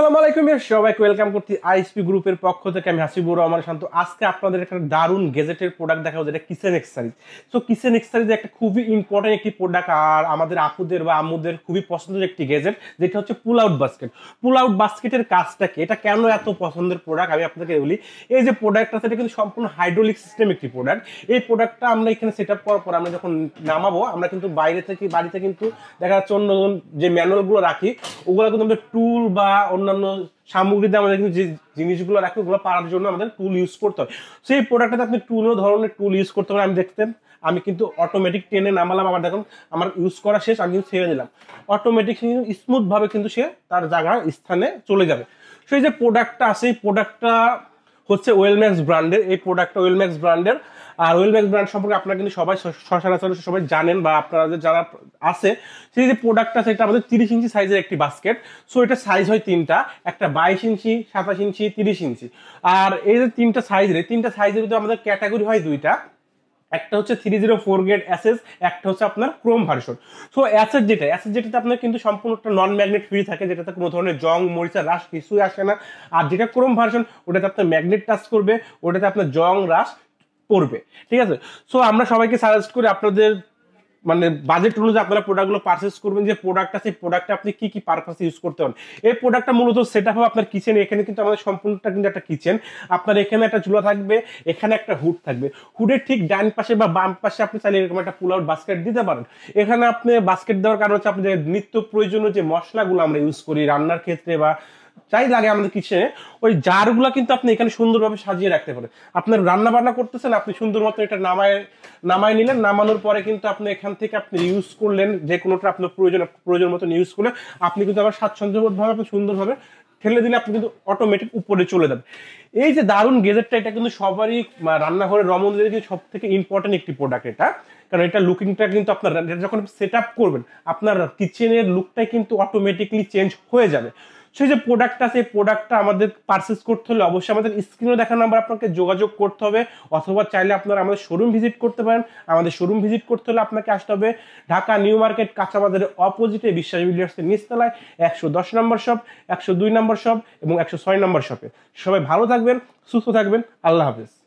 আসসালামু আলাইকুম সবাইকে ওয়েলকাম করছি আইএসপি গ্রুপের পক্ষ থেকে। আমি হাসিবুর রহমান শান্ত। আজকে আপনাদের একটা দারুণ গেজেটের প্রোডাক্ট দেখাবো, যেটা kitchen accessories. So kitchen accessories একটা খুবই ইম্পর্টেন্ট একটি প্রোডাক্ট, আর আমাদের আপুদের বা আম্মুদের খুবই পছন্দের একটি গেজেট, যেটা হচ্ছে pull out basket. Pull out বাস্কেটের কাজটা কি, এটা কেন এত পছন্দের প্রোডাক্ট আমি আপনাকে বলি। এই যে প্রোডাক্টটা, সেটা কিন্তু সম্পূর্ণ হাইড্রোলিক সিস্টেম একটি প্রোডাক্ট। এই প্রোডাক্টটা আমরা এখানে সেট আপ করার পর আমরা যখন নামাবো, আমরা কিন্তু বাইরে থেকে বাড়িতে কিন্তু দেখা যাচ্ছে অন্য যে ম্যানুয়ালগুলো রাখি, ওগুলো কিন্তু আমাদের টুল বা অন্যান্য সামগ্রীতে আমাদের কিন্তু যে জিনিসগুলো রাখি, ওগুলো পাওয়ার জন্য আমাদের টুল ইউজ করতে হয়। সেই প্রোডাক্টটাতে আপনি টুলও ধরনের টুল ইউজ করতে পারেন। আমি দেখতেন, আমি কিন্তু অটোমেটিক টেনে নামালাম, আমার দেখুন আমার ইউজ করা শেষ, আমি কিন্তু ছেড়ে দিলাম। অটোমেটিক স্মুথ ভাবে কিন্তু সে তার জায়গার স্থানে চলে যাবে। সেই যে প্রোডাক্টটা আছে, এই প্রোডাক্টটা হচ্ছে ওয়েলম্যাক্স ব্র্যান্ডের। এই প্রোডাক্টটা ওয়েলম্যাক্স ব্র্যান্ডের। আর ওয়েলম্যাক্স ব্র্যান্ড সম্পর্কে আপনারা কিন্তু সবাই সচরাচর সবাই জানেন, বা আপনাদের যারা আছে, সেই যে প্রোডাক্টটা সেটা আমাদের 30 ইঞ্চি সাইজের একটি বাস্কেট। সো এটা সাইজ হয় তিনটা, একটা 22 ইঞ্চি, 27 ইঞ্চি, 30 ইঞ্চি। আর এই যে তিনটা সাইজের ভিতরে আমাদের ক্যাটাগরি হয় দুইটা। একটা হচ্ছে 304 গ্রেড অ্যাসেস, একটা হচ্ছে আপনার ক্রোম ভার্সন। সো অ্যাসেস যেটাতে আপনার কিন্তু সম্পূর্ণ একটা নন ম্যাগনেট ফ্রি থাকে, যেটাতে কোনো ধরনের জং মরিচা রাশ কিছুই আসে না। আর যেটা ক্রোম ভার্সন, ওটাতে আপনার ম্যাগনেট টাচ করবে, ওটাতে আপনার জং রাশ পড়বে। ঠিক আছে। সো আমরা সবাইকে সাজেস্ট করি আপনাদের মানে বাজেট অনুযায়ী আপনারা প্রোডাক্টগুলো পারচেস করবেন। যে প্রোডাক্টটা, সেই প্রোডাক্টটা আপনি কি কি পারপাসে ইউজ করতে পারেন। এই প্রোডাক্টটা মূলত সেট আপ হবে আপনার কিচেনে। এখানে কিন্তু আমাদের সম্পূর্ণটা কিন্তু একটা কিচেন। আপনার এখানে একটা চুলা থাকবে, এখানে একটা হুড থাকবে। হুডের ঠিক ডান পাশে বা বাম পাশে আপনি চাইলে এরকম একটা পুল আউট বাস্কেট দিতে পারেন। এখানে আপনি বাস্কেট দেওয়ার কারণ হচ্ছে আপনি যে নিত্য প্রয়োজনীয় যে মশলাগুলো আমরা ইউজ করি রান্নার ক্ষেত্রে বা যাই লাগে আমাদের কিচেনে, ওই জারগুলো কিন্তু আপনি এখানে সুন্দরভাবে সাজিয়ে রাখতে পারেন। আপনার রান্না বান্না করতেছেন, আপনি সুন্দর মতো এটা নামায় নিলেন। নামানোর পরে কিন্তু আপনি এখান থেকে আপনি ইউজ করলেন, যে কোনোটা আপনার প্রয়োজন মতো ইউজ করলে আপনি কিন্তু আবার স্বাচ্ছন্দ্যবোধভাবে আপনি সুন্দরভাবে ঠেলে দিলে আপনি কিন্তু অটোমেটিক উপরে চলে যাবে। এই যে দারুণ গেজেটটা, এটা কিন্তু সবারই রান্নাঘরের রমণদের কিন্তু সব থেকে ইম্পর্টেন্ট একটি প্রোডাক্ট এটা। কারণ এটা লুকিংটা কিন্তু আপনার যখন সেট আপ করবেন, আপনার কিচেনের লুকটাই কিন্তু অটোমেটিকলি চেঞ্জ হয়ে যাবে। সেই যে প্রোডাক্টটা, সেই প্রোডাক্টটা আমাদের পারচেস করতে হলে অবশ্যই আমাদের স্ক্রিনে দেখা নাম্বার আপনাকে যোগাযোগ করতে হবে, অথবা চাইলে আপনারা আমাদের শোরুম ভিজিট করতে পারেন। আমাদের শোরুম ভিজিট করতে হলে আপনাকে আসতে হবে ঢাকা নিউ মার্কেট কাঁচা বাজারের অপোজিটে বিশ্বাস বিল্ডার্সের নিচতলায় 110 নম্বর শপ, 102 নম্বর শপ এবং 106 নম্বর শপে। সবাই ভালো থাকবেন, সুস্থ থাকবেন। আল্লাহ হাফেজ।